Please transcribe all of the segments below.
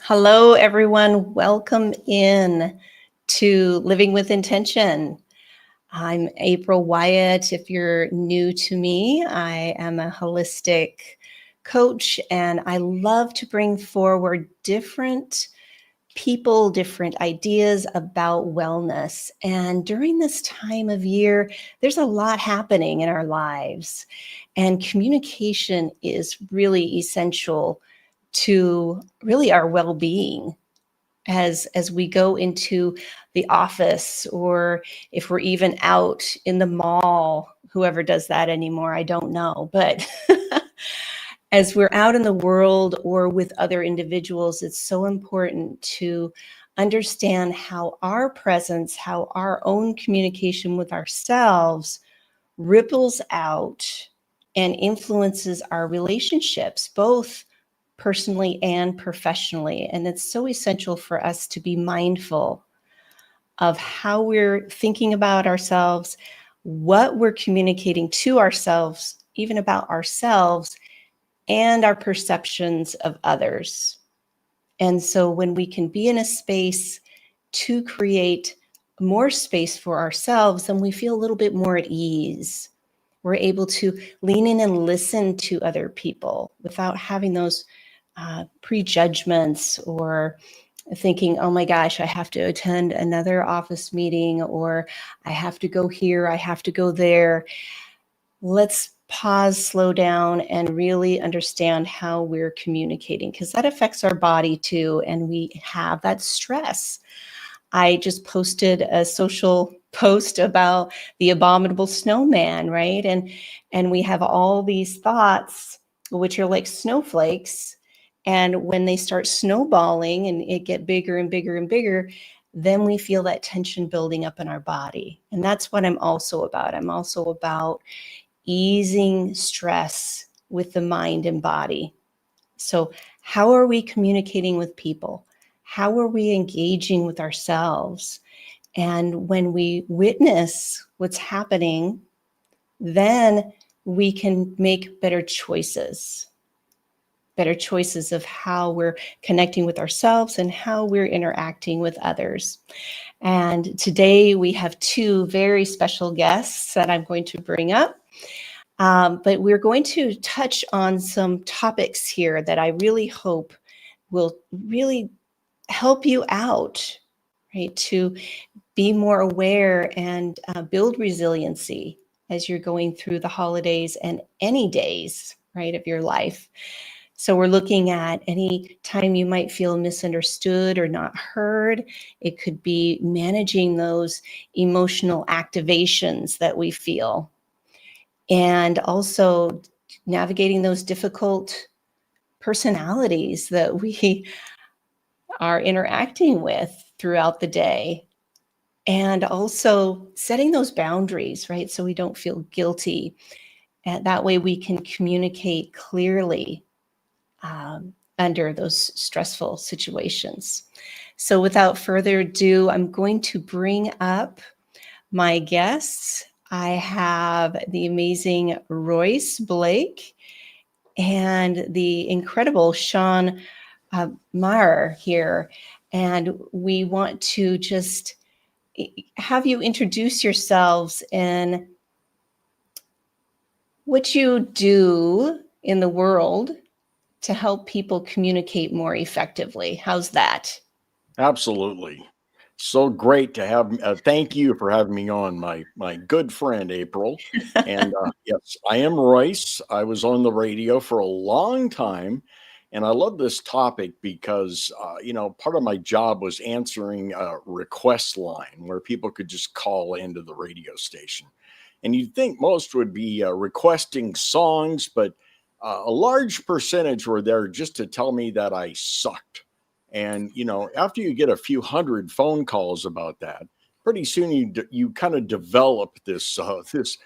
Hello, everyone. Welcome in to Living with Intention. I'm April Wyatt. If you're new to me, I am a holistic coach, and I love to bring forward different people, different ideas about wellness. And during this time of year, there's a lot happening in our lives, and communication is really essential to really our well-being as we go into the office, or if we're even out in the mall. Whoever does that anymore, I don't know, but as we're out in the world or with other individuals, it's so important to understand how our presence, how our own communication with ourselves ripples out and influences our relationships, both personally and professionally. And it's so essential for us to be mindful of how we're thinking about ourselves, what we're communicating to ourselves, even about ourselves, and our perceptions of others. And so when we can be in a space to create more space for ourselves, then we feel a little bit more at ease. We're able to lean in and listen to other people without having those prejudgments or thinking, oh my gosh, I have to attend another office meeting, or I have to go here, I have to go there. Let's pause, slow down, and really understand how we're communicating, because that affects our body too, and we have that stress. I just posted a social post about the abominable snowman, right? And we have all these thoughts, which are like snowflakes. And when they start snowballing and it get bigger and bigger and bigger, then we feel that tension building up in our body. And that's what I'm also about. I'm also about easing stress with the mind and body. So how are we communicating with people? How are we engaging with ourselves? And when we witness what's happening, then we can make better choices of how we're connecting with ourselves and how we're interacting with others. And today we have two very special guests that I'm going to bring up. But we're going to touch on some topics here that I really hope will really help you out, right? To be more aware and build resiliency as you're going through the holidays and any days, right, of your life. So we're looking at any time you might feel misunderstood or not heard. It could be managing those emotional activations that we feel, and also navigating those difficult personalities that we are interacting with throughout the day, and also setting those boundaries, right? So we don't feel guilty. And that way we can communicate clearly under those stressful situations. So without further ado, I'm going to bring up my guests. I have the amazing Royce Blake and the incredible Sean Meyer here. And we want to just have you introduce yourselves and what you do in the world to help people communicate more effectively. How's that? Absolutely. So great to have. Thank you for having me on, my good friend April. And yes, I am Royce. I was on the radio for a long time, and I love this topic because part of my job was answering a request line where people could just call into the radio station, and you'd think most would be requesting songs, but a large percentage were there just to tell me that I sucked. And after you get a few hundred phone calls about that, pretty soon you kind of develop this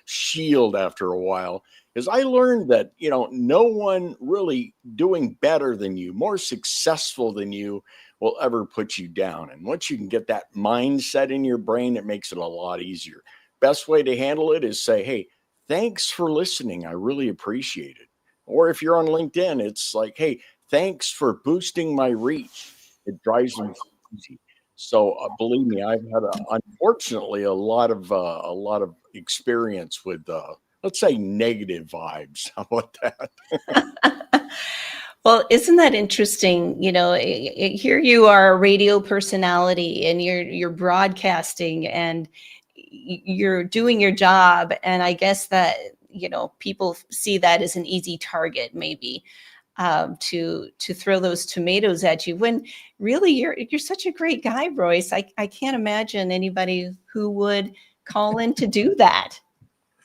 shield after a while. Because I learned that no one really doing better than you, more successful than you, will ever put you down. And once you can get that mindset in your brain, it makes it a lot easier. Best way to handle it is say, hey, thanks for listening. I really appreciate it. Or if you're on LinkedIn, it's like, hey, thanks for boosting my reach. It drives them crazy. So believe me, I've had unfortunately a lot of experience with let's say negative vibes. How about that? Well, isn't that interesting? Here you are, a radio personality, and you're broadcasting, and you're doing your job. And I guess that people see that as an easy target, maybe, to throw those tomatoes at you. When really you're such a great guy, Royce. I can't imagine anybody who would call in to do that.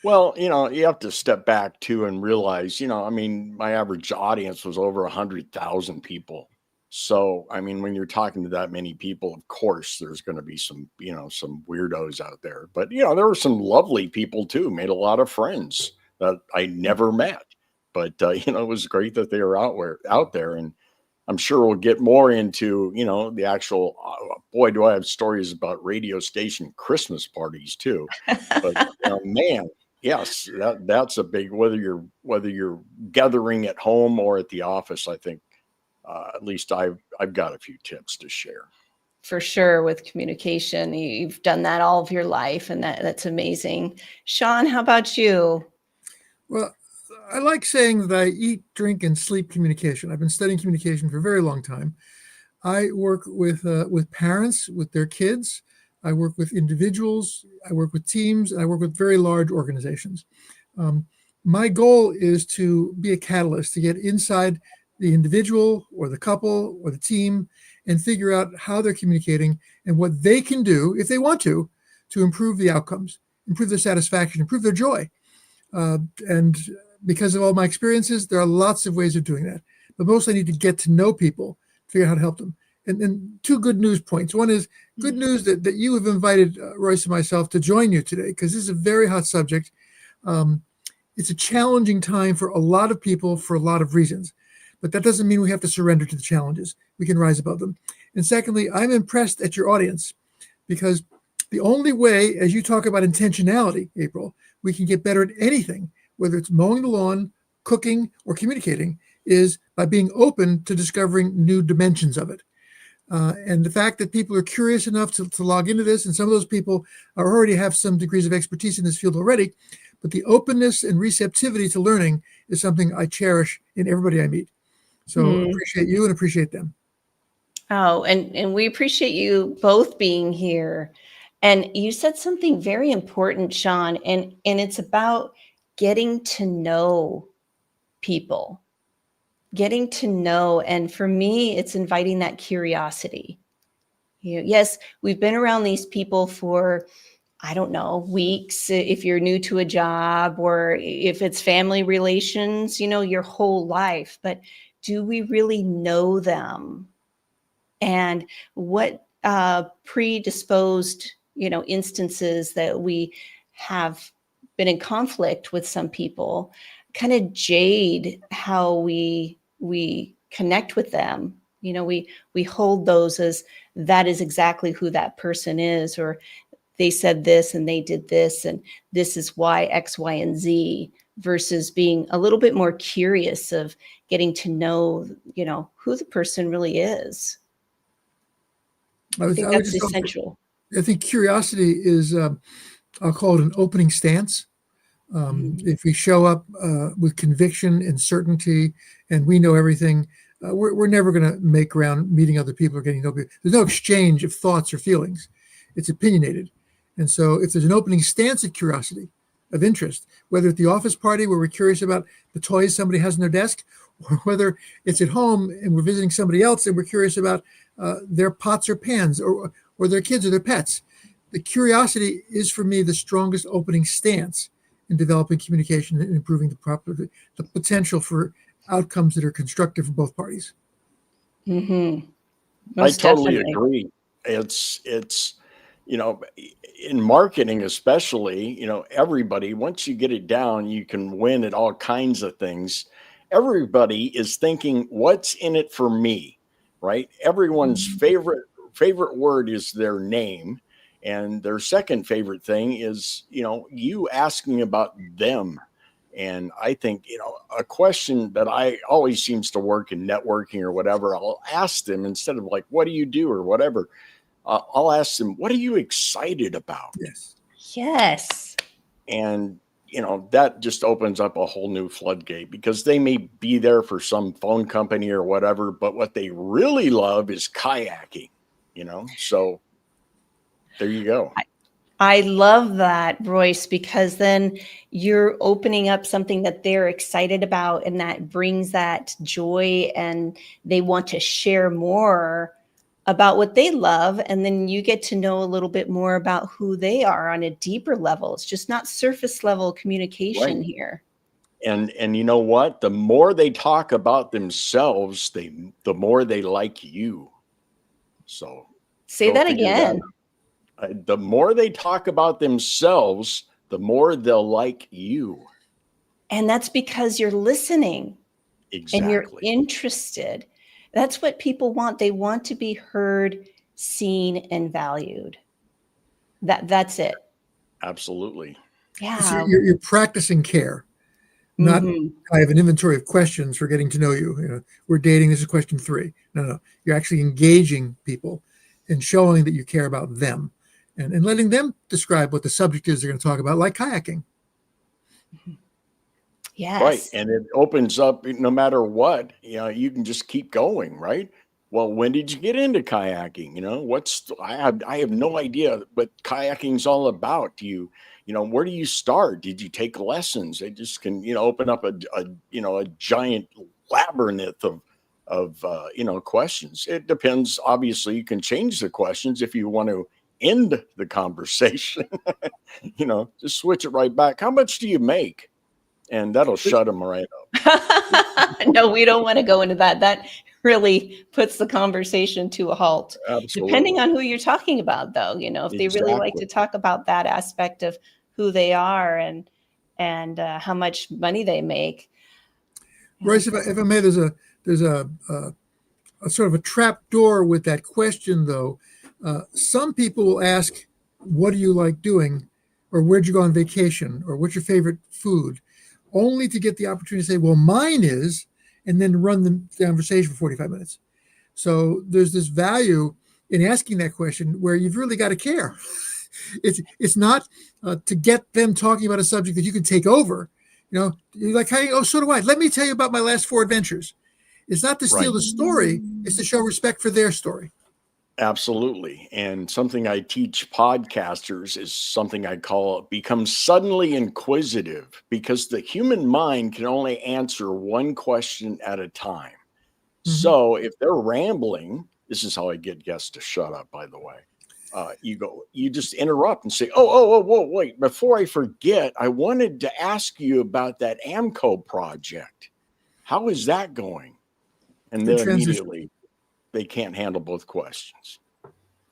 Well, you have to step back too and realize, I mean, my average audience was over 100,000 people. So, I mean, when you're talking to that many people, of course, there's going to be some, some weirdos out there. But, there were some lovely people too, made a lot of friends that I never met. But, it was great that they were out there. And I'm sure we'll get more into, the actual, boy, do I have stories about radio station Christmas parties too. But, man. Yes, that's a big, whether you're gathering at home or at the office. I think at least I've got a few tips to share. For sure, with communication, you've done that all of your life, and that's amazing. Sean, how about you? Well, I like saying that I eat, drink, and sleep communication. I've been studying communication for a very long time. I work with parents, with their kids. I work with individuals, I work with teams, and I work with very large organizations. My goal is to be a catalyst to get inside the individual or the couple or the team and figure out how they're communicating and what they can do, if they want to improve the outcomes, improve their satisfaction, improve their joy. And because of all my experiences, there are lots of ways of doing that. But mostly I need to get to know people, figure out how to help them. And two good news points. One is good news that you have invited Royce and myself to join you today, because this is a very hot subject. It's a challenging time for a lot of people for a lot of reasons, but that doesn't mean we have to surrender to the challenges. We can rise above them. And secondly, I'm impressed at your audience, because the only way, as you talk about intentionality, April, we can get better at anything, whether it's mowing the lawn, cooking, or communicating, is by being open to discovering new dimensions of it. And the fact that people are curious enough to log into this, and some of those people already have some degrees of expertise in this field already, but the openness and receptivity to learning is something I cherish in everybody I meet. So appreciate you and appreciate them. Oh, and we appreciate you both being here. And you said something very important, Sean, and it's about getting to know people. Getting to know, and for me, it's inviting that curiosity. Yes, we've been around these people for, I don't know, weeks, if you're new to a job, or if it's family relations, your whole life. But do we really know them? And what predisposed, instances that we have been in conflict with some people kind of jade how we connect with them. We hold those as that is exactly who that person is, or they said this and they did this, and this is why X, Y, and Z, versus being a little bit more curious of getting to know, who the person really is. I think that's essential. I think curiosity is, I'll call it an opening stance. If we show up with conviction and certainty and we know everything, we're never going to make ground meeting other people or getting to know people. There's no exchange of thoughts or feelings. It's opinionated. And so if there's an opening stance of curiosity, of interest, whether at the office party where we're curious about the toys somebody has on their desk, or whether it's at home and we're visiting somebody else and we're curious about their pots or pans, or their kids or their pets. The curiosity is, for me, the strongest opening stance in developing communication and improving the potential for outcomes that are constructive for both parties. Mm-hmm. I totally agree. It's in marketing especially, everybody, once you get it down, you can win at all kinds of things. Everybody is thinking, what's in it for me, right? Everyone's favorite word is their name. And their second favorite thing is, you asking about them. And I think, a question that I always seems to work in networking or whatever, I'll ask them instead of like, what do you do or whatever? I'll ask them, what are you excited about? Yes. Yes. And, that just opens up a whole new floodgate because they may be there for some phone company or whatever, but what they really love is kayaking, So there you go. I love that, Royce, because then you're opening up something that they're excited about, and that brings that joy, and they want to share more about what they love. And then you get to know a little bit more about who they are on a deeper level. It's just not surface level communication Right. here. And you know what? The more they talk about themselves, the more they like you. So Say go that figure again. The more they talk about themselves, the more they'll like you. And that's because you're listening and you're Exactly. interested. That's what people want. They want to be heard, seen, and valued. That's it. Absolutely. Yeah. You're practicing care, not Mhm. I have an inventory of questions for getting to know you. We're dating. This is question 3. No. You're actually engaging people and showing that you care about them and letting them describe what the subject is they're going to talk about, like kayaking. Yes. Right. And it opens up no matter what, you can just keep going, right? Well, when did you get into kayaking? I have no idea what kayaking's all about. Where do you start? Did you take lessons? They just can, open up a giant labyrinth of questions. It depends. Obviously, you can change the questions if you want to end the conversation, just switch it right back. How much do you make? And that'll shut them right up. No, we don't want to go into that. That really puts the conversation to a halt. Absolutely. Depending on who you're talking about, though, if they really like to talk about that aspect of who they are and how much money they make. Royce, if I may, there's a sort of a trap door with that question, though. Some people will ask, "What do you like doing?" or "Where'd you go on vacation?" or "What's your favorite food?" only to get the opportunity to say, "Well, mine is," and then run the conversation for 45 minutes. So there's this value in asking that question where you've really got to care. It's not to get them talking about a subject that you can take over. You're like, "Hey, oh, so do I. Let me tell you about my last 4 adventures." It's not to steal Right. the story. It's to show respect for their story. Absolutely. And something I teach podcasters is something I call become suddenly inquisitive, because the human mind can only answer one question at a time. So if they're rambling, this is how I get guests to shut up, by the way. You just interrupt and say, whoa, wait, before I forget, I wanted to ask you about that AMCO project. How is that going? And then immediately they can't handle both questions.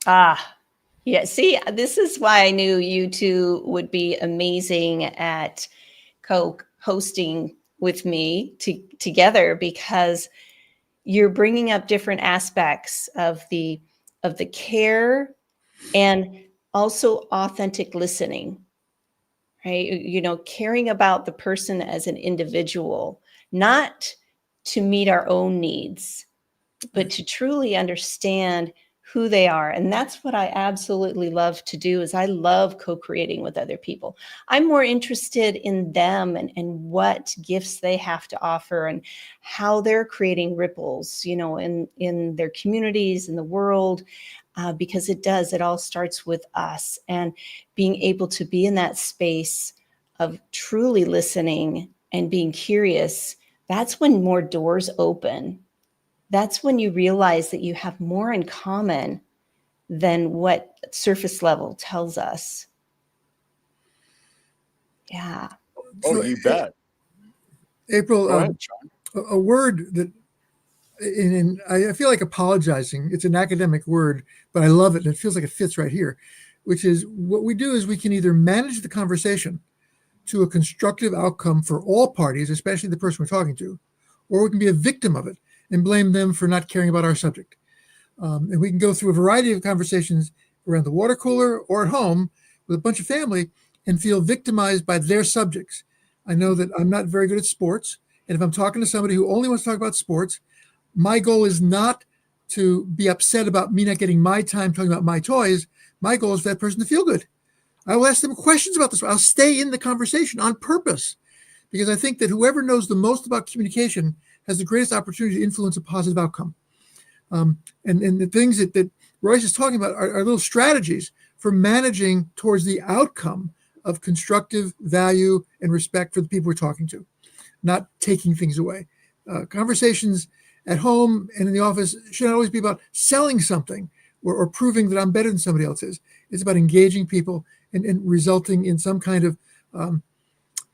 Yeah. See, this is why I knew you two would be amazing at co-hosting with me together, because you're bringing up different aspects of the care and also authentic listening, right? Caring about the person as an individual, not to meet our own needs, but to truly understand who they are. And that's what I absolutely love to do. Is I love co-creating with other people. I'm more interested in them and what gifts they have to offer and how they're creating ripples, in their communities, in the world, because it all starts with us, and being able to be in that space of truly listening and being curious. That's when more doors open. That's when you realize that you have more in common than what surface level tells us. Yeah. Oh, you bet. April, Go ahead, Sean. a word that, and I feel like apologizing. It's an academic word, but I love it. And it feels like it fits right here, which is what we do is we can either manage the conversation to a constructive outcome for all parties, especially the person we're talking to, or we can be a victim of it and blame them for not caring about our subject. And we can go through a variety of conversations around the water cooler or at home with a bunch of family and feel victimized by their subjects. I know that I'm not very good at sports. And if I'm talking to somebody who only wants to talk about sports, my goal is not to be upset about me not getting my time talking about my toys. My goal is for that person to feel good. I will ask them questions about this. I'll stay in the conversation on purpose because I think that whoever knows the most about communication has the greatest opportunity to influence a positive outcome. And the things that Royce is talking about are little strategies for managing towards the outcome of constructive value and respect for the people we're talking to, not taking things away. Conversations at home and in the office should not always be about selling something or proving that I'm better than somebody else is. It's about engaging people and resulting in some kind of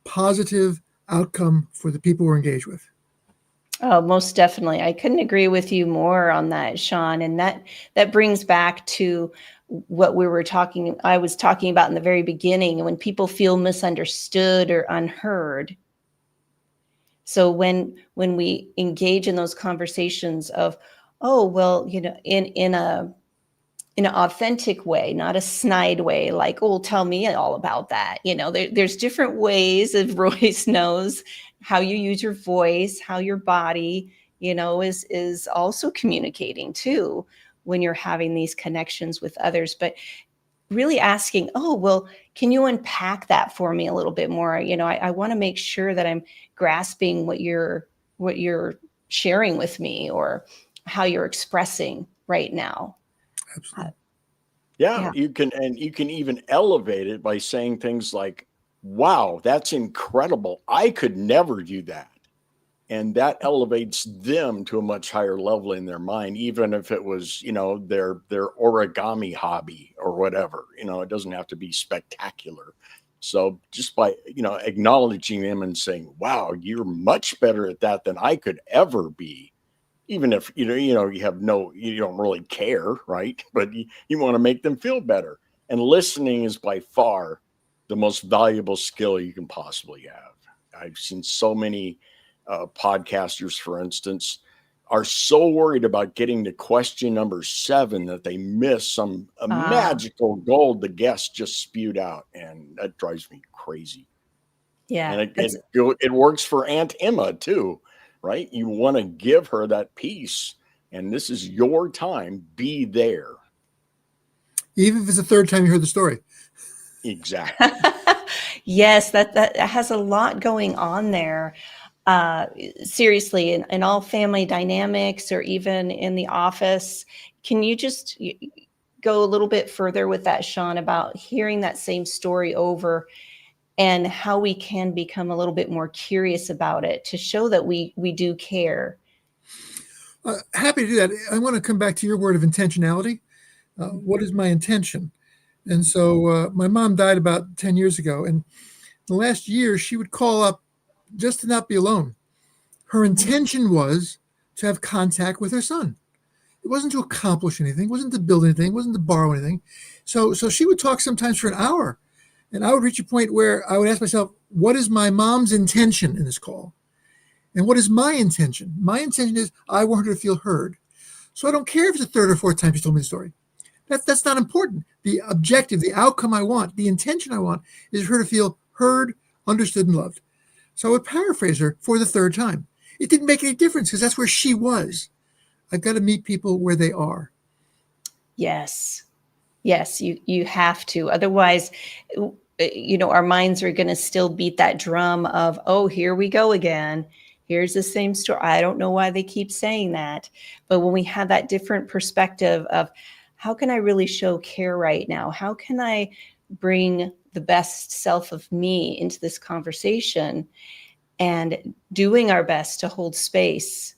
positive outcome for the people we're engaged with. Oh, most definitely. I couldn't agree with you more on that, Sean. And that brings back to what I was talking about in the very beginning, when people feel misunderstood or unheard. So when we engage in those conversations of, oh, well, in an authentic way, not a snide way, like, oh, tell me all about that. There's different ways, as Royce knows, how you use your voice, how your body, is also communicating too when you're having these connections with others. But really asking, oh, well, can you unpack that for me a little bit more? I want to make sure that I'm grasping what you're sharing with me or how you're expressing right now. Absolutely. Yeah, you can even elevate it by saying things like, wow, that's incredible. I could never do that. And that elevates them to a much higher level in their mind, even if it was, their origami hobby or whatever. It doesn't have to be spectacular. So just by, acknowledging them and saying, wow, you're much better at that than I could ever be. Even if, you don't really care, right? But you want to make them feel better. And listening is by far the most valuable skill you can possibly have. I've seen so many podcasters, for instance, are so worried about getting to question number 7 that they miss some magical gold the guest just spewed out. And that drives me crazy. Yeah. And it works for Aunt Emma too, right? You want to give her that peace, and this is your time. Be there. Even if it's the third time you heard the story. Exactly. Yes, that has a lot going on there. Seriously, in all family dynamics or even in the office, can you just go a little bit further with that, Sean, about hearing that same story over and how we can become a little bit more curious about it to show that we do care? Happy to do that. I want to come back to your word of intentionality. What is my intention? And so my mom died about 10 years ago. And the last year, she would call up just to not be alone. Her intention was to have contact with her son. It wasn't to accomplish anything. It wasn't to build anything. It wasn't to borrow anything. So she would talk sometimes for an hour. And I would reach a point where I would ask myself, what is my mom's intention in this call? And what is my intention? My intention is I want her to feel heard. So I don't care if it's the third or fourth time she told me the story. That's not important. The objective, the outcome I want, the intention I want is for her to feel heard, understood, and loved. So I would paraphrase her for the third time. It didn't make any difference because that's where she was. I've got to meet people where they are. Yes, you have to. Otherwise, our minds are going to still beat that drum of, oh, here we go again. Here's the same story. I don't know why they keep saying that. But when we have that different perspective of how can I really show care right now? How can I bring the best self of me into this conversation, and doing our best to hold space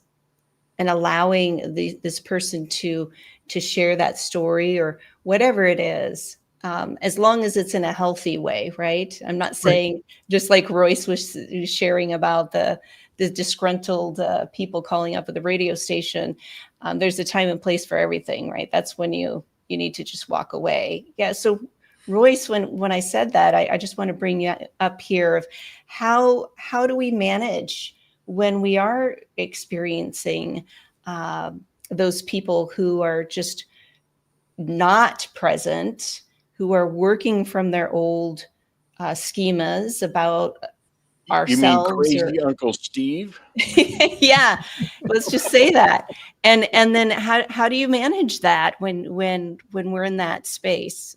and allowing this person to share that story or whatever it is, as long as it's in a healthy way, right? I'm not saying, just like Royce was sharing about the disgruntled people calling up at the radio station. There's a time and place for everything, right? That's when you need to just walk away. Yeah. So Royce, when I said that, I just want to bring you up here of how do we manage when we are experiencing those people who are just not present, who are working from their old schemas about You mean ourselves, or crazy Uncle Steve? yeah, let's just say that. And then how do you manage that when we're in that space?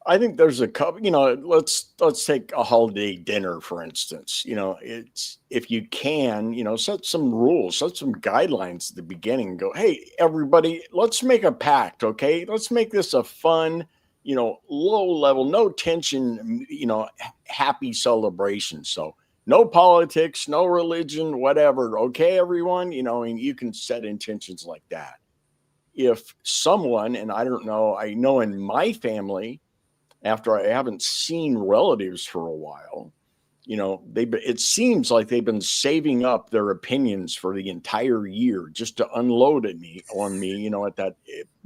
I think there's a couple, let's take a holiday dinner, for instance. It's if you can, set some rules, set some guidelines at the beginning and go, hey, everybody, let's make a pact, okay? Let's make this a fun, low level, no tension, happy celebration. So no politics, no religion, whatever. Okay, everyone, and you can set intentions like that. If someone, and I don't know, I know in my family, after I haven't seen relatives for a while, it seems like they've been saving up their opinions for the entire year just to unload on me, at that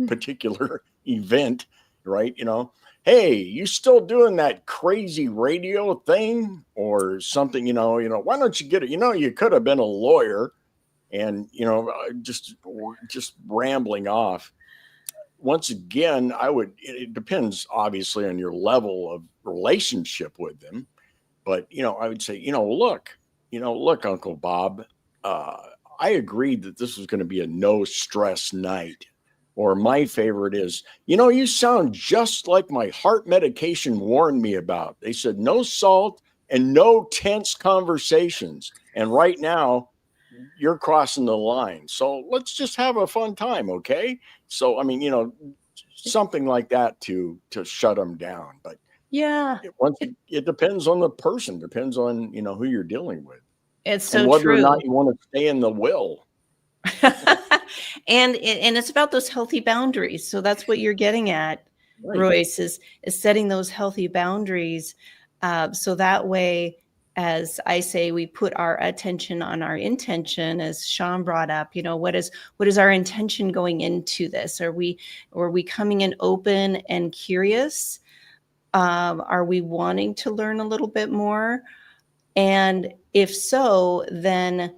particular event, right? Hey, you still doing that crazy radio thing or something? Why don't you get it? You could have been a lawyer, and just rambling off. Once again, it depends obviously on your level of relationship with them. But, I would say, look, Uncle Bob, I agreed that this was going to be a no stress night. Or my favorite is, you sound just like my heart medication warned me about. They said no salt and no tense conversations. And right now, you're crossing the line. So let's just have a fun time, okay? So, I mean, something like that to shut them down. But Yeah, it depends on the person, depends on, who you're dealing with it's and so whether or true. not you want to stay in the will. and it's about those healthy boundaries. So that's what you're getting at, Right. Royce, is setting those healthy boundaries. So that way, as I say, we put our attention on our intention, as Sean brought up. What is our intention going into this? Are we coming in open and curious? Are we wanting to learn a little bit more? And if so, then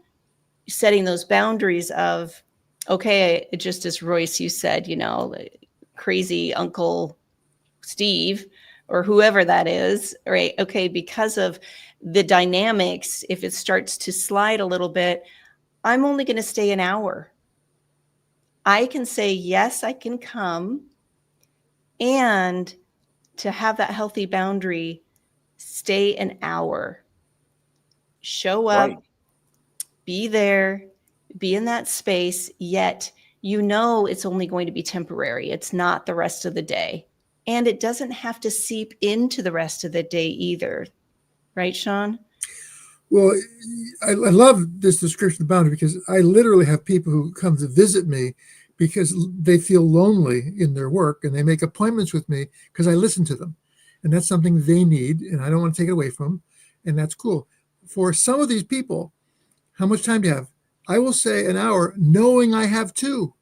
setting those boundaries of, okay, just as Royce, you said, crazy Uncle Steve or whoever that is, right? Okay, because of the dynamics, if it starts to slide a little bit, I'm only going to stay an hour. I can say, yes, I can come. And to have that healthy boundary, stay an hour, show up, Right. be there, be in that space, yet it's only going to be temporary. It's not the rest of the day. And it doesn't have to seep into the rest of the day either. Right, Sean? Well, I love this description of boundary because I literally have people who come to visit me because they feel lonely in their work, and they make appointments with me because I listen to them. And that's something they need, and I don't want to take it away from them. And that's cool. For some of these people, how much time do you have? I will say an hour, knowing I have two,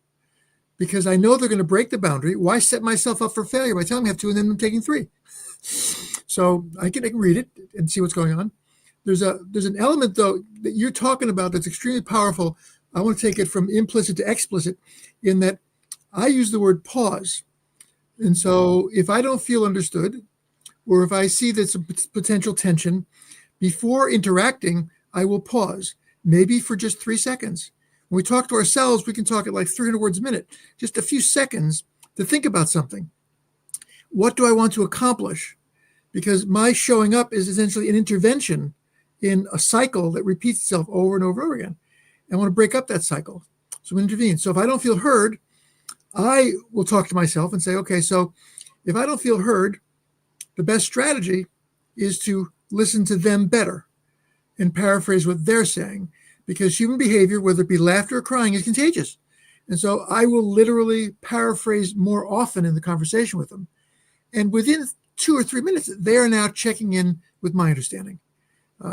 because I know they're going to break the boundary. Why set myself up for failure by telling me I have two and then I'm taking three? So I can read it and see what's going on. There's an element, though, that you're talking about that's extremely powerful. I want to take it from implicit to explicit in that I use the word pause. And so if I don't feel understood, or if I see there's a potential tension, before interacting, I will pause, maybe for just 3 seconds. When we talk to ourselves, we can talk at like 300 words a minute, just a few seconds to think about something. What do I want to accomplish? Because my showing up is essentially an intervention in a cycle that repeats itself over and over and over again. I want to break up that cycle. So I'm intervene. So if I don't feel heard, I will talk to myself and say, okay, so if I don't feel heard, the best strategy is to listen to them better and paraphrase what they're saying, because human behavior, whether it be laughter or crying, is contagious. And so I will literally paraphrase more often in the conversation with them. And within 2 or 3 minutes, they are now checking in with my understanding.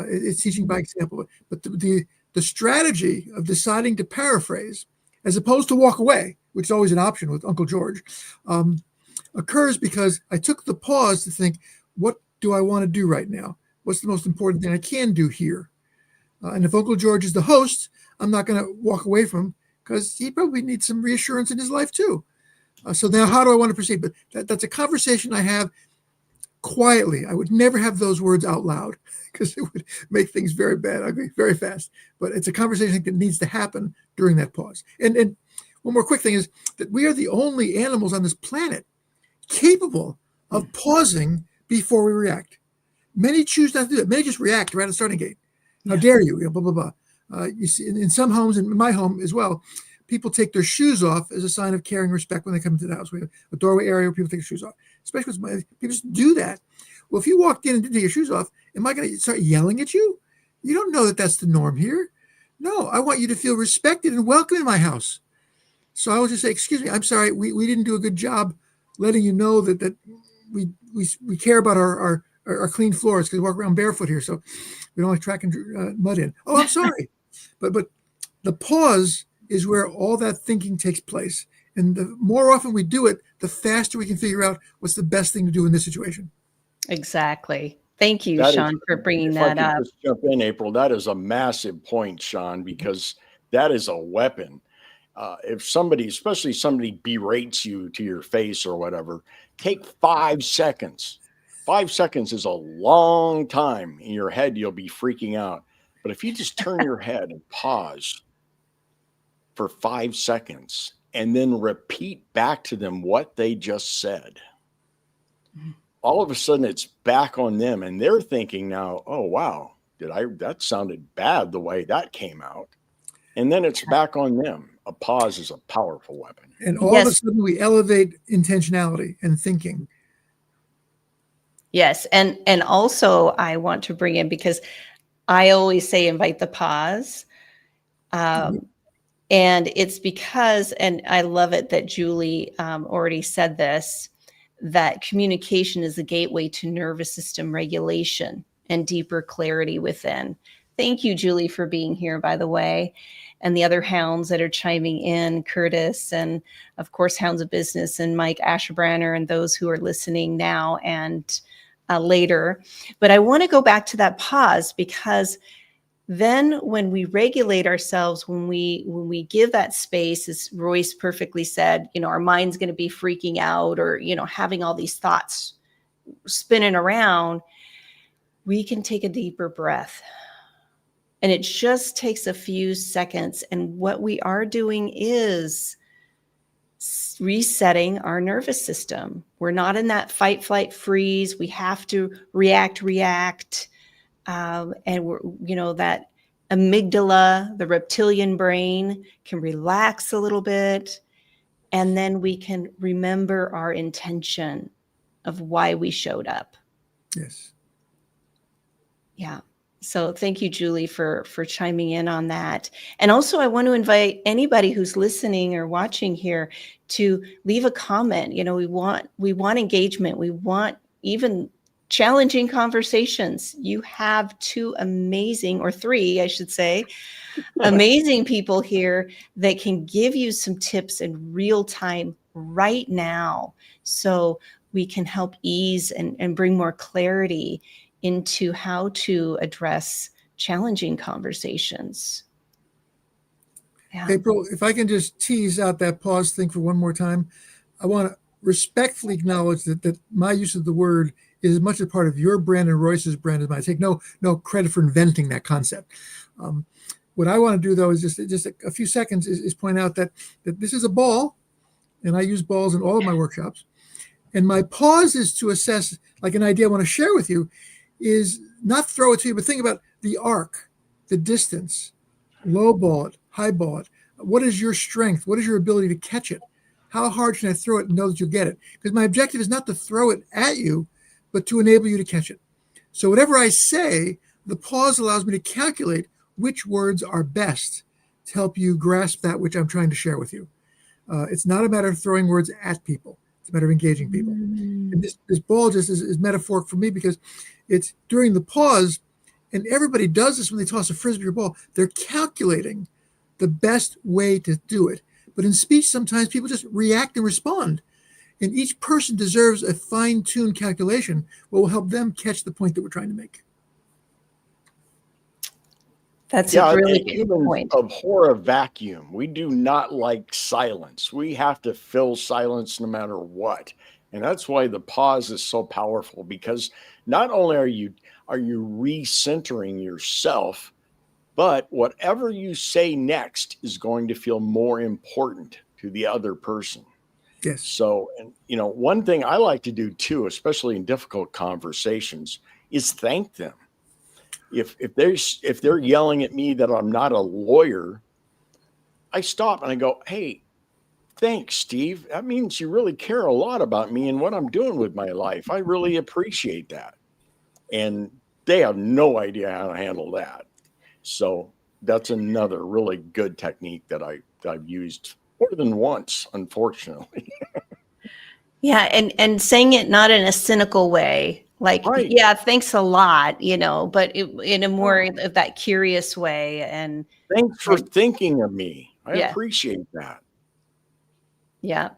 It's teaching by example. But the strategy of deciding to paraphrase, as opposed to walk away, which is always an option with Uncle George, occurs because I took the pause to think, what do I want to do right now? What's the most important thing I can do here? And if Uncle George is the host, I'm not going to walk away from him because he probably needs some reassurance in his life too. So now how do I want to proceed? But that's a conversation I have quietly. I would never have those words out loud because it would make things very bad, ugly, very fast. But it's a conversation that needs to happen during that pause. And one more quick thing is that we are the only animals on this planet capable of pausing before we react. Many choose not to do that. Many just react right at the starting gate. How dare you? Blah, blah, blah. You see, in some homes, in my home as well, people take their shoes off as a sign of caring respect when they come into the house. We have a doorway area where people take their shoes off, especially with people just do that. Well, if you walked in and didn't take your shoes off, am I going to start yelling at you? You don't know that that's the norm here. No, I want you to feel respected and welcome in my house. So I will just say, excuse me, I'm sorry, we didn't do a good job letting you know that we care about our clean floors because we walk around barefoot here, so we don't like tracking mud in. Oh, I'm sorry. But the pause is where all that thinking takes place. And the more often we do it, the faster we can figure out what's the best thing to do in this situation. Exactly. Thank you, That Sean, is, for bringing if I that could up. just jump in, April, that is a massive point, Sean, because that is a weapon. If somebody, especially somebody berates you to your face or whatever, take 5 seconds. 5 seconds is a long time. In your head, you'll be freaking out. But if you just turn your head and pause for 5 seconds and then repeat back to them what they just said, all of a sudden it's back on them and they're thinking now, oh, wow, that sounded bad the way that came out. And then it's back on them. A pause is a powerful weapon. And all of a sudden we elevate intentionality and thinking. Yes. And also I want to bring in, because I always say invite the pause. And it's because, and I love it that Julie already said this, that communication is the gateway to nervous system regulation and deeper clarity within. Thank you, Julie, for being here, by the way. And the other hounds that are chiming in, Curtis, and of course, Hounds of Business, and Mike Asherbranner, and those who are listening now and later. But I want to go back to that pause, because then when we regulate ourselves, when we give that space, as Royce perfectly said, our mind's going to be freaking out or, having all these thoughts spinning around, we can take a deeper breath. And it just takes a few seconds. And what we are doing is resetting our nervous system. We're not in that fight, flight, freeze. We have to react. And we're, that amygdala, the reptilian brain, can relax a little bit. And then we can remember our intention of why we showed up. Yes. Yeah. So thank you, Julie, for chiming in on that. And also, I want to invite anybody who's listening or watching here to leave a comment. We want engagement. We want even challenging conversations. You have 2 amazing, or 3, I should say, amazing people here that can give you some tips in real time right now, so we can help ease and bring more clarity into how to address challenging conversations. Yeah. April, if I can just tease out that pause thing for one more time, I want to respectfully acknowledge that my use of the word is as much a part of your brand and Royce's brand as mine. I take no credit for inventing that concept. What I want to do, though, is just a few seconds is point out that this is a ball, and I use balls in all of my workshops. And my pause is to assess, like an idea I want to share with you, is not throw it to you, but think about the arc, the distance, low ball it, high ball it. What is your strength? What is your ability to catch it? How hard can I throw it and know that you'll get it? Because my objective is not to throw it at you, but to enable you to catch it. So whatever I say, the pause allows me to calculate which words are best to help you grasp that which I'm trying to share with you. It's not a matter of throwing words at people. It's a matter of engaging people. And this ball just is metaphoric for me, because it's during the pause, and everybody does this when they toss a frisbee or ball. They're calculating the best way to do it. But in speech, sometimes people just react and respond. And each person deserves a fine-tuned calculation what will help them catch the point that we're trying to make. That's a really good point. Abhor a vacuum. We do not like silence. We have to fill silence no matter what. And that's why the pause is so powerful, because not only are you recentering yourself, but whatever you say next is going to feel more important to the other person. Yes. So, and one thing I like to do too, especially in difficult conversations, is thank them. If they're yelling at me that I'm not a lawyer, I stop and I go, "Hey, thanks, Steve. That means you really care a lot about me and what I'm doing with my life. I really appreciate that." And they have no idea how to handle that. So that's another really good technique that I've used more than once, unfortunately. Yeah, and saying it not in a cynical way, like, Right. yeah, thanks a lot, but in a more of that curious way. And Thanks for thinking of me. I Yeah. appreciate that. yeah.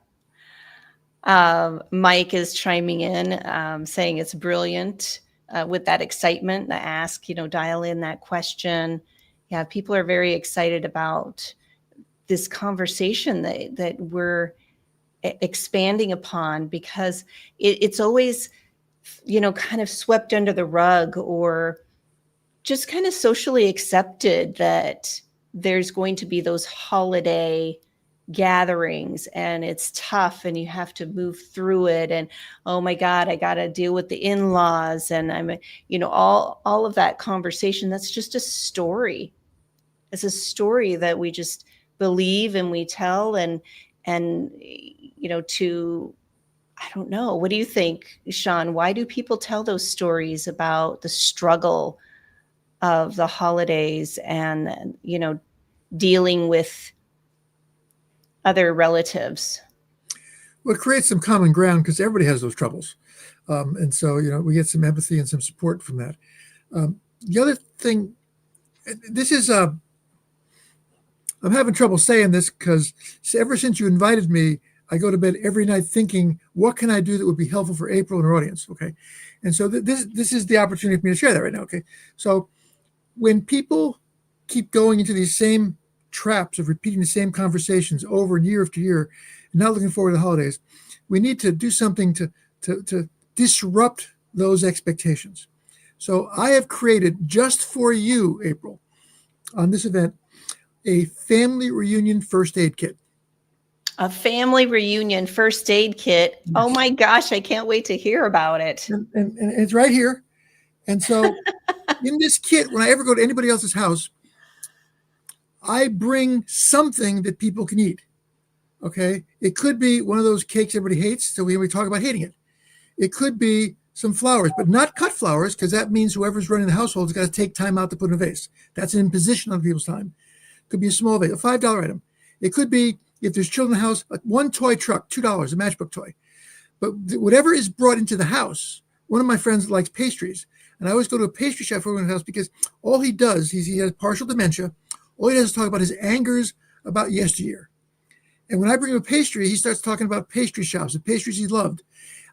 Mike is chiming in, saying it's brilliant with that excitement, the ask, dial in that question. Yeah, people are very excited about this conversation that we're expanding upon, because it's always, kind of swept under the rug, or just kind of socially accepted that there's going to be those holiday gatherings, and it's tough and you have to move through it, and oh my god, I got to deal with the in-laws, and all of that conversation. That's just a story. It's a story that we just believe and we tell, and to, I don't know, what do you think, Sean? Why do people tell those stories about the struggle of the holidays and dealing with other relatives? Well, it creates some common ground because everybody has those troubles. And so, we get some empathy and some support from that. The other thing, this is, I'm having trouble saying this because ever since you invited me, I go to bed every night thinking, what can I do that would be helpful for April and her audience? Okay. And so this is the opportunity for me to share that right now. Okay. So when people keep going into these same traps of repeating the same conversations over and year after year, and not looking forward to the holidays, we need to do something to disrupt those expectations. So I have created, just for you, April, on this event, a family reunion first aid kit. A family reunion first aid kit. Yes. Oh my gosh, I can't wait to hear about it. And it's right here. And so in this kit, when I ever go to anybody else's house, I bring something that people can eat. Okay. It could be one of those cakes everybody hates, so we talk about hating it. It could be some flowers, but not cut flowers, because that means whoever's running the household has got to take time out to put in a vase. That's an imposition on people's time. It could be a small vase, a $5 item. It could be, if there's children in the house, one toy truck, $2, a matchbook toy. But whatever is brought into the house, one of my friends likes pastries, and I always go to a pastry chef over in the house, because all he does, he has partial dementia. All he does is talk about his angers about yesteryear. And when I bring him a pastry, he starts talking about pastry shops and pastries he loved.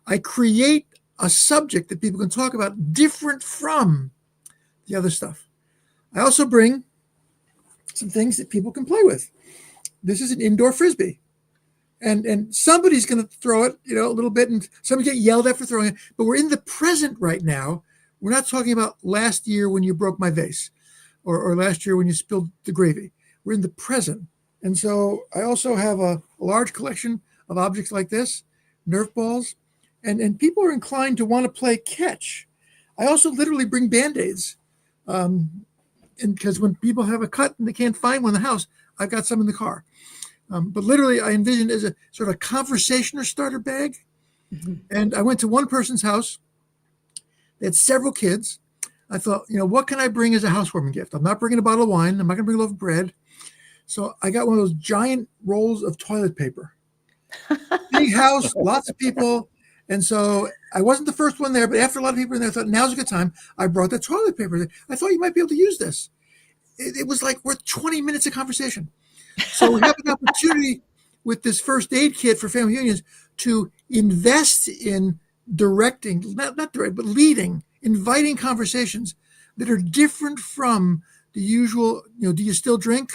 I create a subject that people can talk about different from the other stuff. I also bring some things that people can play with. This is an indoor Frisbee. And somebody's going to throw it, a little bit, and somebody get yelled at for throwing it. But we're in the present right now. We're not talking about last year when you broke my vase, or last year when you spilled the gravy. We're in the present. And so I also have a large collection of objects like this, Nerf balls, and people are inclined to want to play catch. I also literally bring Band-Aids. And because when people have a cut and they can't find one in the house, I've got some in the car. But literally, I envisioned it as a sort of a conversation or starter bag. Mm-hmm. And I went to one person's house. They had several kids. I thought, what can I bring as a housewarming gift? I'm not bringing a bottle of wine. I'm not going to bring a loaf of bread. So I got one of those giant rolls of toilet paper. Big house, lots of people. And so I wasn't the first one there, but after a lot of people were there, I thought, now's a good time. I brought the toilet paper. I thought you might be able to use this. It was like worth 20 minutes of conversation. So we have an opportunity with this first aid kit for family reunions to invest in directing, not direct, but leading, inviting conversations that are different from the usual, do you still drink?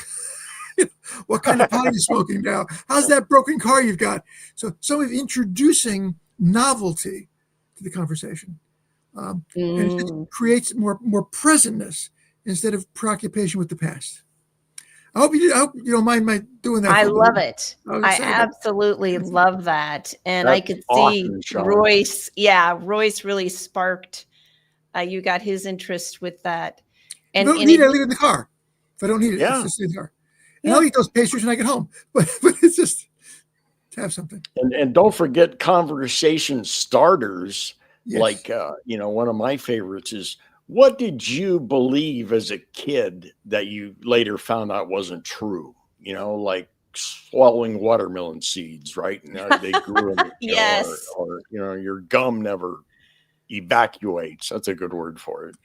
What kind of pot are you smoking now? How's that broken car you've got? So introducing novelty to the conversation. And it just Mm. creates more presentness instead of preoccupation with the past. I hope you don't mind my doing that. I for a love little. it. I was I excited. absolutely love that. And I That's could see awesome, Sean. Royce. Yeah, Royce really sparked. You got his interest with that. If I And don't need it, I it, leave it in the car. If I don't need it, Yeah. it's just in the car. And Yeah. I'll eat those pastries when I get home. But it's just to have something. And don't forget conversation starters. Yes. Like, one of my favorites is, what did you believe as a kid that you later found out wasn't true? Like swallowing watermelon seeds, right? And they grew in, Yes. or your gum never evacuates. That's a good word for it.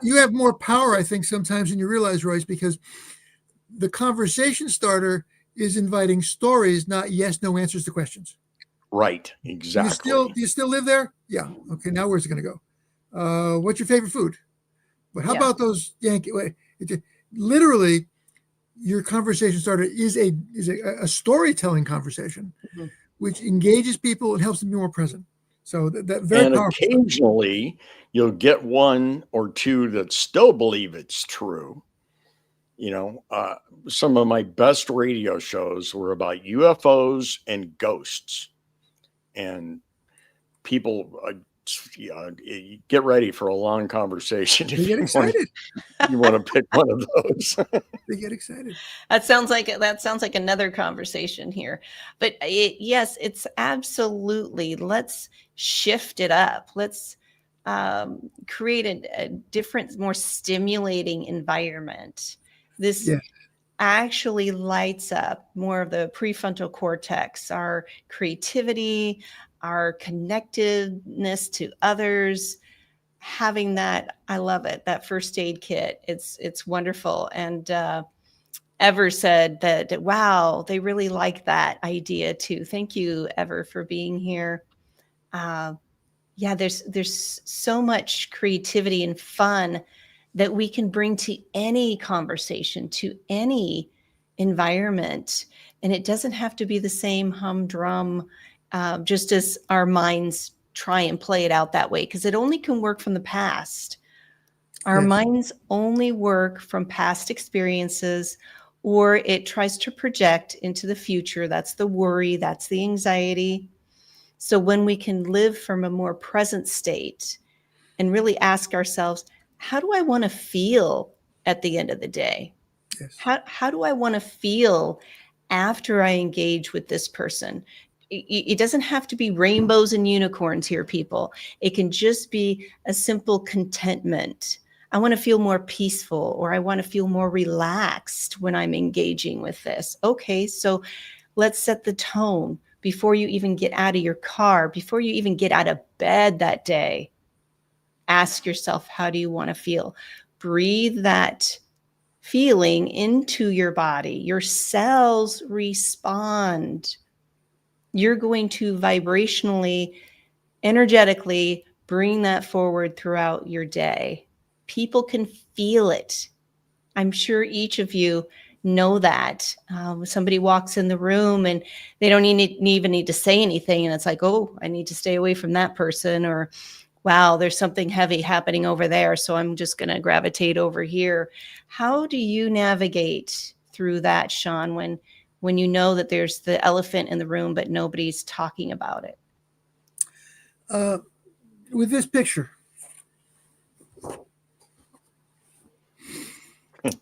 You have more power, I think, sometimes than you realize, Royce, because the conversation starter is inviting stories, not yes, no answers to questions. Right. Exactly. Do you still live there? Yeah. Okay. Now where's it going to go? What's your favorite food? But how Yeah. about those Yankee? Literally, your conversation starter is a storytelling conversation, Mhm. which engages people and helps them be more present. So that very And powerful. occasionally you'll get one or two that still believe it's true. Some of my best radio shows were about UFOs and ghosts, and people get ready for a long conversation. They If get excited. you want to pick one of those. They get excited. That sounds like another conversation here. But yes, it's absolutely. Let's shift it up. Let's create a different, more stimulating environment. This Yes. actually lights up more of the prefrontal cortex, our creativity, our connectedness to others. Having that, I love it. That first aid kit, it's wonderful. And Ever said that, wow, they really like that idea too. Thank you, Ever, for being here. Uh, yeah, there's so much creativity and fun that we can bring to any conversation, to any environment. And it doesn't have to be the same humdrum, just as our minds try and play it out that way, because it only can work from the past. Our Yes. minds only work from past experiences, or it tries to project into the future. That's the worry, that's the anxiety. So when we can live from a more present state and really ask ourselves, how do I want to feel at the end of the day? Yes. How do I want to feel after I engage with this person? It doesn't have to be rainbows and unicorns here, people. It can just be a simple contentment. I want to feel more peaceful, or I want to feel more relaxed when I'm engaging with this. Okay, so let's set the tone before you even get out of your car, before you even get out of bed that day. Ask yourself, how do you want to feel? Breathe that feeling into your body. Your cells respond. You're going to vibrationally, energetically bring that forward throughout your day. People can feel it. I'm sure each of you know that. Somebody walks in the room and they don't even need to say anything. And it's like, oh, I need to stay away from that person. Or, wow, there's something heavy happening over there, so I'm just going to gravitate over here. How do you navigate through that, Sean, when you know that there's the elephant in the room, but nobody's talking about it? With this picture.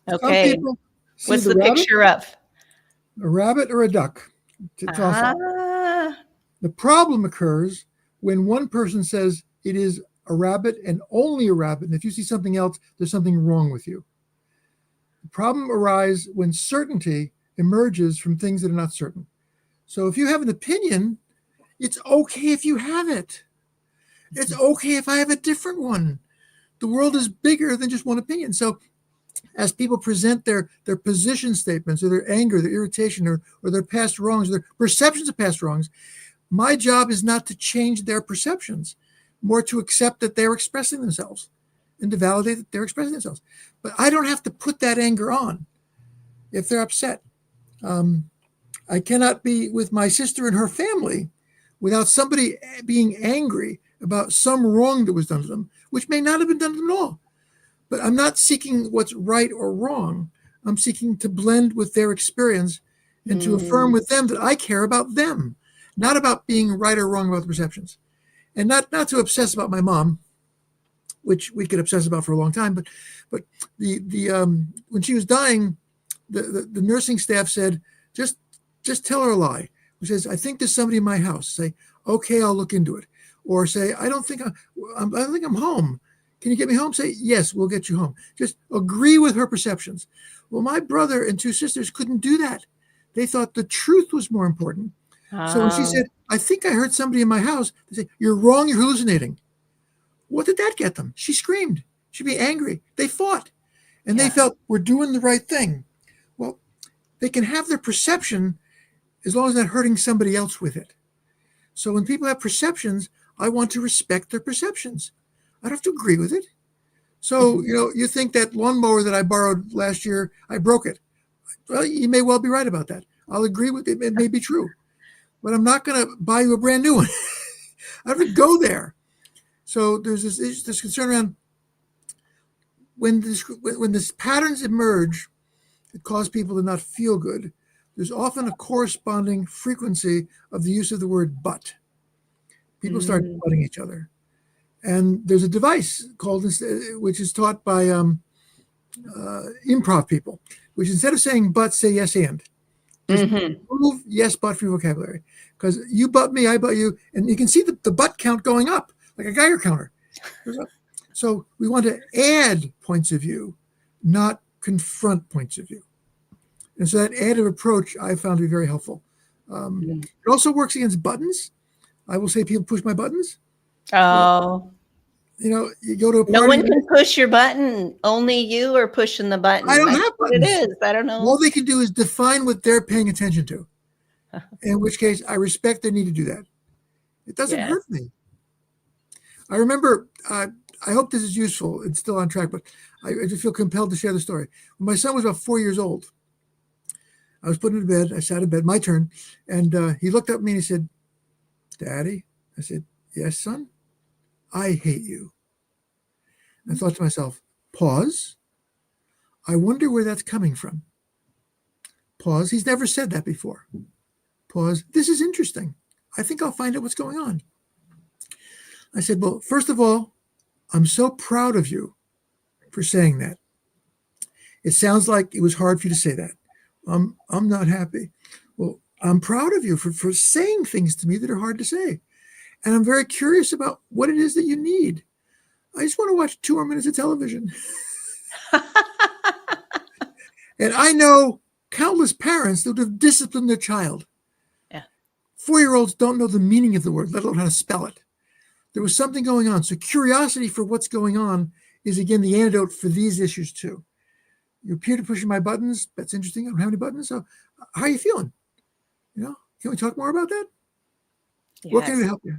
Okay. Some people see What's the rabbit, picture of? a rabbit or a duck. To toss out. Ah, The problem occurs when one person says it is a rabbit and only a rabbit, and if you see something else, there's something wrong with you. The problem arises when certainty emerges from things that are not certain. So if you have an opinion, it's okay if you have it. It's okay if I have a different one. The world is bigger than just one opinion. So as people present their position statements, or their anger, their irritation, or their past wrongs, their perceptions of past wrongs, my job is not to change their perceptions, more to accept that they're expressing themselves and to validate that they're expressing themselves. But I don't have to put that anger on if they're upset. I cannot be with my sister and her family without somebody being angry about some wrong that was done to them, which may not have been done to them at all. But I'm not seeking what's right or wrong. I'm seeking to blend with their experience and to affirm with them that I care about them, not about being right or wrong about the perceptions. And not to obsess about my mom, which we could obsess about for a long time. But when she was dying, the nursing staff said, just tell her a lie. Who says, I think there's somebody in my house. Say, okay, I'll look into it. Or say, I don't think I'm home. Can you get me home? Say, yes, we'll get you home. Just agree with her perceptions. Well, my brother and two sisters couldn't do that. They thought the truth was more important. So when she said, I think I heard somebody in my house, they say, you're wrong, you're hallucinating. What did that get them? She screamed. She'd be angry. They fought. And they felt, we're doing the right thing. Well, they can have their perception as long as they're not hurting somebody else with it. So when people have perceptions, I want to respect their perceptions. I don't have to agree with it. So, you think that lawnmower that I borrowed last year, I broke it. Well, you may well be right about that. I'll agree with it. It may be true. But I'm not going to buy you a brand new one. I have to go there. So there's this concern around when these patterns emerge that cause people to not feel good, there's often a corresponding frequency of the use of the word but. People start butting each other. And there's a device which is taught by improv people, which instead of saying but, say yes and. Just remove yes but from your vocabulary. Because you butt me, I butt you, and you can see the butt count going up, like a Geiger counter. So we want to add points of view, not confront points of view. And so that additive approach I found to be very helpful. It also works against buttons. I will say people push my buttons. Oh. You go to a party. No one can push your button. Only you are pushing the button. I don't have buttons. It is. I don't know. All they can do is define what they're paying attention to. In which case, I respect their need to do that. It doesn't hurt me. I remember, I hope this is useful. It's still on track, but I just feel compelled to share the story. When my son was about 4 years old, I was put into bed. I sat in bed, my turn. And he looked up at me and he said, Daddy? I said, yes, son? I hate you. I thought to myself, pause. I wonder where that's coming from. Pause. He's never said that before. Pause. This is interesting. I think I'll find out what's going on. I said, well, first of all, I'm so proud of you for saying that. It sounds like it was hard for you to say that. I'm not happy. Well, I'm proud of you for saying things to me that are hard to say. And I'm very curious about what it is that you need. I just want to watch 2 more minutes of television. And I know countless parents that would have disciplined their child. Yeah. 4-year-olds don't know the meaning of the word, let alone how to spell it. There was something going on. So curiosity for what's going on is, again, the antidote for these issues too. You appear to pushing my buttons. That's interesting. I don't have any buttons. So how are you feeling? Can we talk more about that? Yes. What can I do to help you?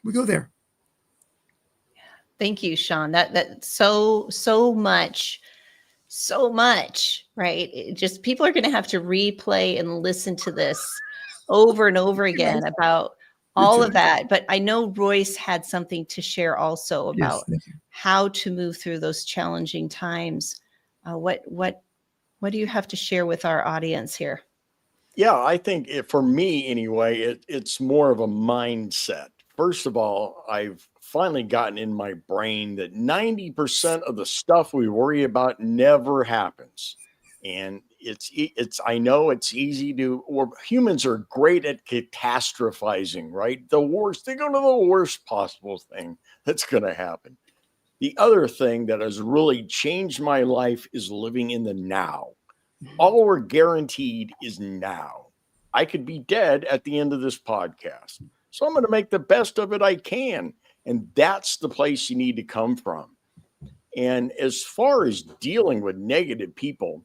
We go there. Thank you, Sean. That so much, right? It just people are going to have to replay and listen to this over and over again about all of that. But I know Royce had something to share also about how to move through those challenging times. What do you have to share with our audience here? Yeah, I think for me anyway, it's more of a mindset. First of all, I've finally gotten in my brain that 90% of the stuff we worry about never happens. And I know it's easy humans are great at catastrophizing, right? They go to the worst possible thing that's going to happen. The other thing that has really changed my life is living in the now. All we're guaranteed is now. I could be dead at the end of this podcast. So I'm going to make the best of it I can. And that's the place you need to come from. And as far as dealing with negative people,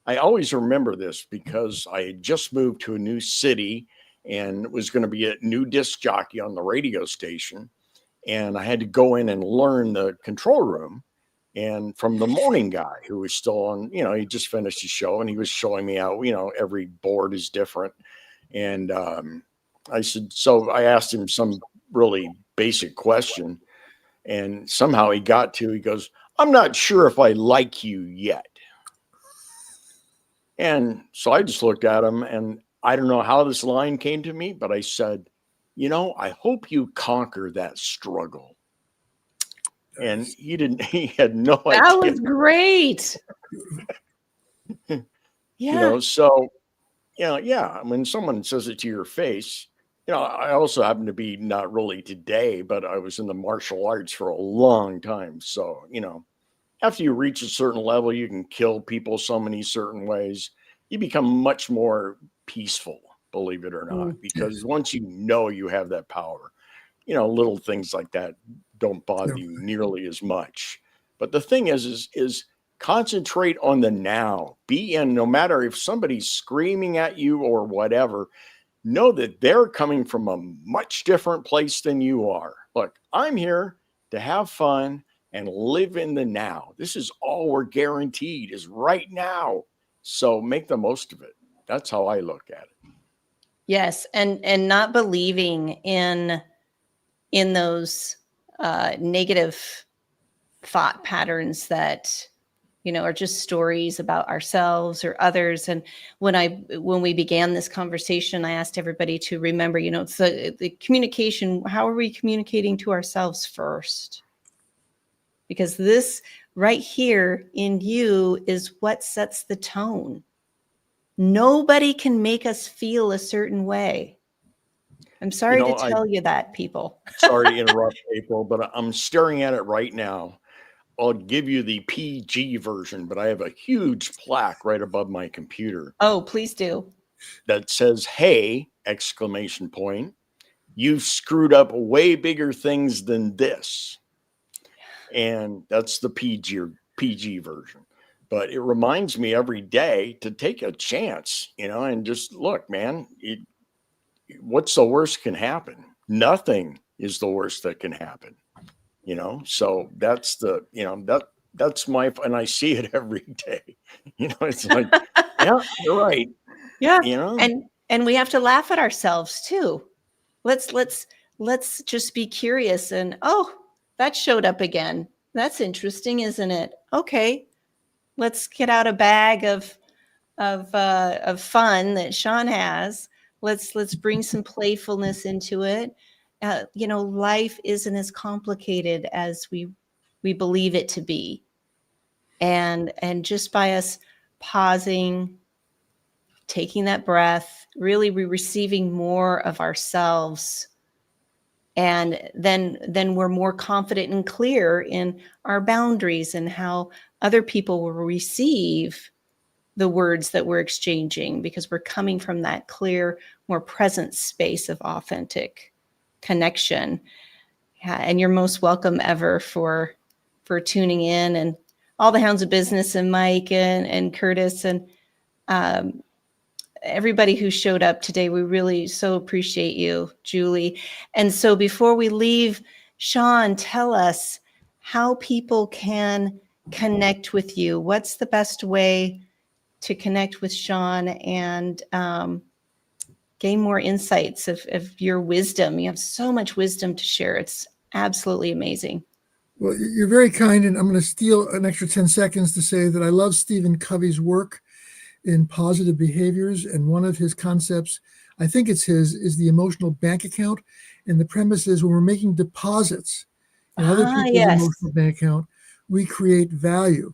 I always remember this because I had just moved to a new city and was going to be a new disc jockey on the radio station. And I had to go in and learn the control room. And from the morning guy who was still on, he just finished his show and he was showing me how, every board is different. And I said, so I asked him some really basic question, and somehow he goes, I'm not sure if I like you yet. And so I just looked at him, and I don't know how this line came to me, but I said, I hope you conquer that struggle. And he had no idea. That was great. Yeah. So, yeah, when someone says it to your face, I also happen to be not really today, but I was in the martial arts for a long time. So, after you reach a certain level, you can kill people so many certain ways. You become much more peaceful, believe it or not, because once you have that power, little things like that don't bother you nearly as much. But the thing is concentrate on the now. No matter if somebody's screaming at you or whatever, know that they're coming from a much different place than you are. Look, I'm here to have fun and live in the now. This is all we're guaranteed is right now. So make the most of it. That's how I look at it. Yes. And not believing in those negative thought patterns that, are just stories about ourselves or others. And when we began this conversation, I asked everybody to remember, it's the communication. How are we communicating to ourselves first? Because this right here in you is what sets the tone. Nobody can make us feel a certain way. I'm sorry to tell you that, people. Sorry to interrupt, April, but I'm staring at it right now. I'll give you the PG version, but I have a huge plaque right above my computer. Oh, please do. That says, hey, exclamation point. You've screwed up way bigger things than this. And that's the PG version. But it reminds me every day to take a chance, and just look, man, what's the worst can happen? Nothing is the worst that can happen. So that's that's my, and I see it every day. It's like, yeah, you're right. Yeah. And we have to laugh at ourselves too. Let's just be curious and, oh, that showed up again. That's interesting, isn't it? Okay. Let's get out a bag of fun that Sean has. Let's bring some playfulness into it. Life isn't as complicated as we believe it to be. And just by us pausing, taking that breath, really receiving more of ourselves. And then we're more confident and clear in our boundaries and how other people will receive the words that we're exchanging, because we're coming from that clear, more present space of authentic connection. Yeah, and you're most welcome ever for tuning in, and all the Hounds of Business and Mike and Curtis and everybody who showed up today. We really so appreciate you, Julie. And so before we leave, Sean, tell us how people can connect with you. What's the best way to connect with Sean and gain more insights of your wisdom? You have so much wisdom to share. It's absolutely amazing. Well, you're very kind, and I'm going to steal an extra 10 seconds to say that I love Stephen Covey's work in positive behaviors, and one of his concepts, I think it's his, is the emotional bank account. And the premise is when we're making deposits in other people's emotional bank account, we create value.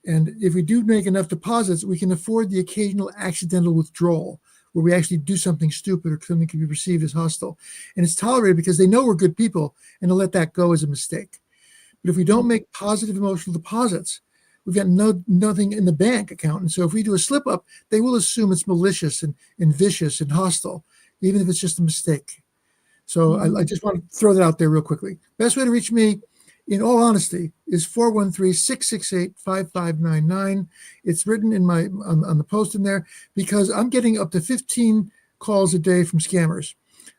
And if we do make enough deposits, we can afford the occasional accidental withdrawal where we actually do something stupid or something can be perceived as hostile. And it's tolerated because they know we're good people and they'll let that go as a mistake. But if we don't make positive emotional deposits, we've got nothing in the bank account. And so if we do a slip up, they will assume it's malicious and vicious and hostile, even if it's just a mistake. So I just want to throw that out there real quickly. Best way to reach me, in all honesty, is 413-668-5599. It's written in my on the post in there because I'm getting up to 15 calls a day from scammers.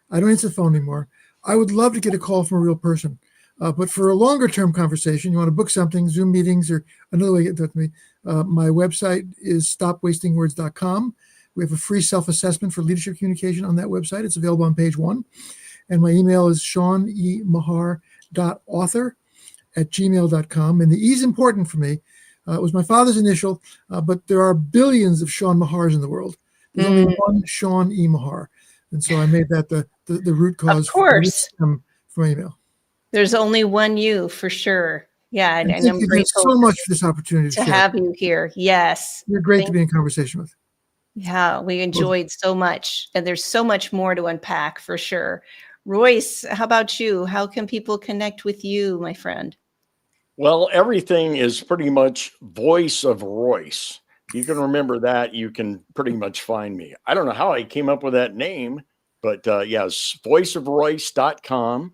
I don't answer the phone anymore. I would love to get a call from a real person. But for a longer term conversation, you want to book something, Zoom meetings, or another way to get in touch with me, my website is stopwastingwords.com. We have a free self-assessment for leadership communication on that website. It's available on page 1. And my email is seanemahar.author@gmail.com. And the E is important for me. It was my father's initial, but there are billions of Sean Mahars in the world. There's only one Sean E. Mahar. And so I made that the root cause Of course. for my email. There's only one you for sure. Yeah. And Thank I'm you grateful so much for this opportunity to have you here. Yes. You're great to be in conversation with. Yeah, we enjoyed so much. And there's so much more to unpack for sure. Royce, how about you? How can people connect with you, my friend? Well, everything is pretty much Voice of Royce. If you can remember that, you can pretty much find me. I don't know how I came up with that name, but yes, voiceofroyce.com,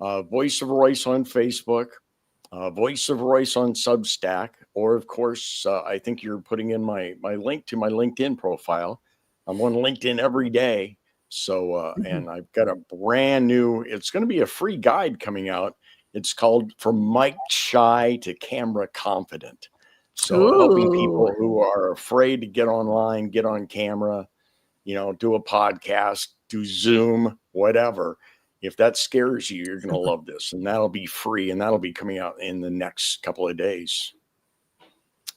Voice of Royce on Facebook, Voice of Royce on Substack, or of course, I think you're putting in my link to my LinkedIn profile. I'm on LinkedIn every day. So, and I've got a brand new, it's going to be a free guide coming out. It's called From Mic Shy to Camera Confident. So helping people who are afraid to get online, get on camera, do a podcast, do Zoom, whatever. If that scares you, you're going to love this. And that'll be free, and that'll be coming out in the next couple of days.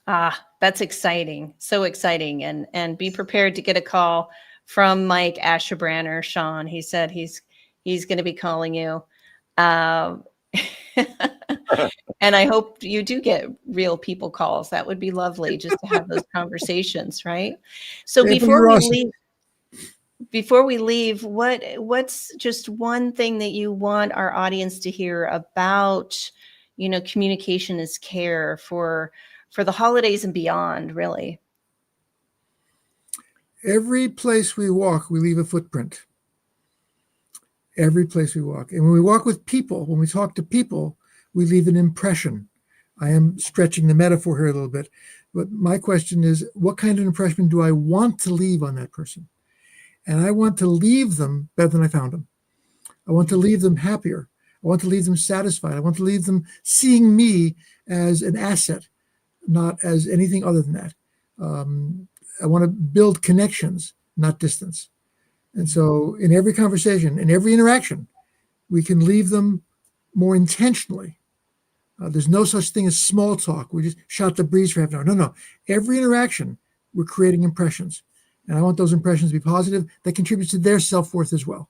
That's exciting. So exciting. And be prepared to get a call from Mike Asherbranner, Sean. He said he's going to be calling you. And I hope you do get real people calls. That would be lovely just to have those conversations, right? So before we leave, what's just one thing that you want our audience to hear about, communication is care for the holidays and beyond, really? Every place we walk, we leave a footprint. Every place we walk. And when we walk with people, when we talk to people, we leave an impression. I am stretching the metaphor here a little bit, but my question is, what kind of impression do I want to leave on that person? And I want to leave them better than I found them. I want to leave them happier. I want to leave them satisfied. I want to leave them seeing me as an asset, not as anything other than that. I want to build connections, not distance. And so in every conversation, in every interaction, we can leave them more intentionally. There's no such thing as small talk. We just shot the breeze for half an hour. No. Every interaction, we're creating impressions. And I want those impressions to be positive. That contributes to their self-worth as well.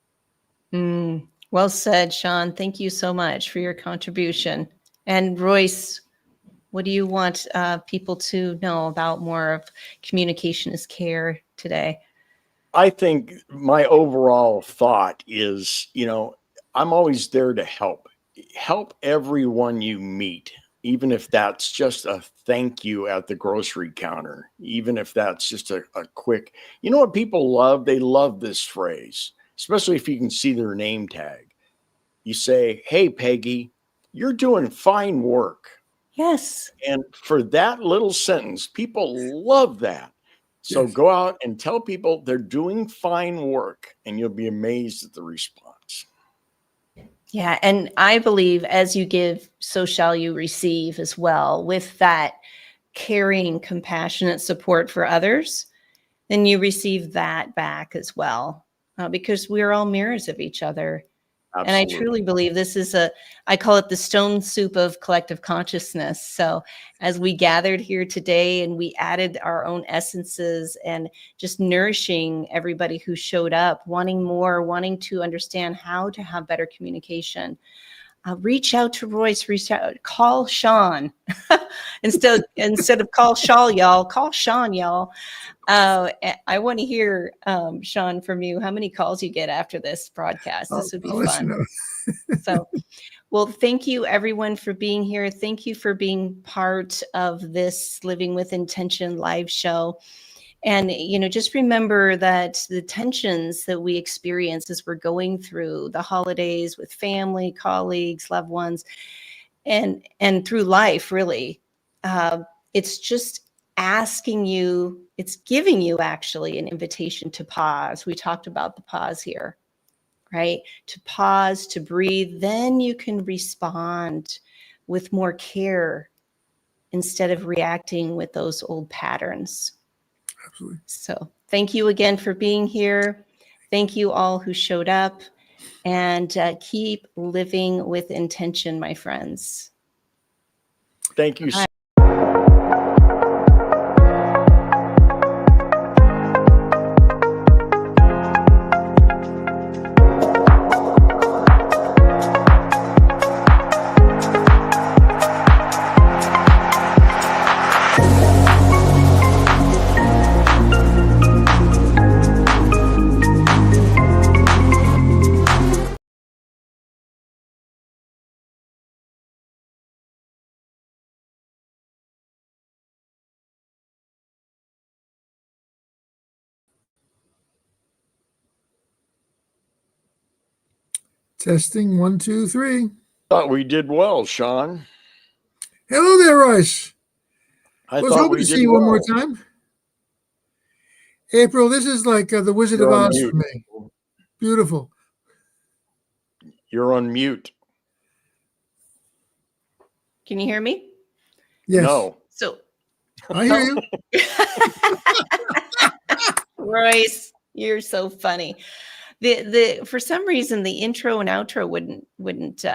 Well said, Sean. Thank you so much for your contribution. And Royce, what do you want people to know about more of communication is care today? I think my overall thought is, I'm always there to help everyone you meet, even if that's just a thank you at the grocery counter, even if that's just a quick, what people love? They love this phrase, especially if you can see their name tag. You say, "Hey, Peggy, you're doing fine work." Yes. And for that little sentence, people love that. So go out and tell people they're doing fine work, and you'll be amazed at the response. Yeah. And I believe as you give, so shall you receive as well. With that caring, compassionate support for others, then you receive that back as well, because we're all mirrors of each other. Absolutely. And I truly believe this is I call it the stone soup of collective consciousness. So as we gathered here today and we added our own essences and just nourishing everybody who showed up, wanting more, wanting to understand how to have better communication, reach out to Royce, call Sean instead of call Shaw, y'all, call Sean, y'all. I want to hear, Sean, from you, how many calls you get after this broadcast. This would be fun. So, well, thank you everyone for being here. Thank you for being part of this Living with Intention live show. And, just remember that the tensions that we experience as we're going through the holidays with family, colleagues, loved ones, and through life, really, it's just asking you, it's giving you actually an invitation to pause. We talked about the pause here, right? To pause, to breathe, then you can respond with more care instead of reacting with those old patterns. Absolutely. So Thank you again for being here. Thank you all who showed up, and keep living with intention, my friends. Thank you. Testing 1, 2, 3. Thought we did well, Sean. Hello there, Royce. I Was thought hoping we to did see you one more well. time. April, this is like the Wizard You're of on Oz mute. for me. Beautiful. You're on mute. Can you hear me? Yes. No. So, I hear you. Royce, you're so funny. The for some reason the intro and outro wouldn't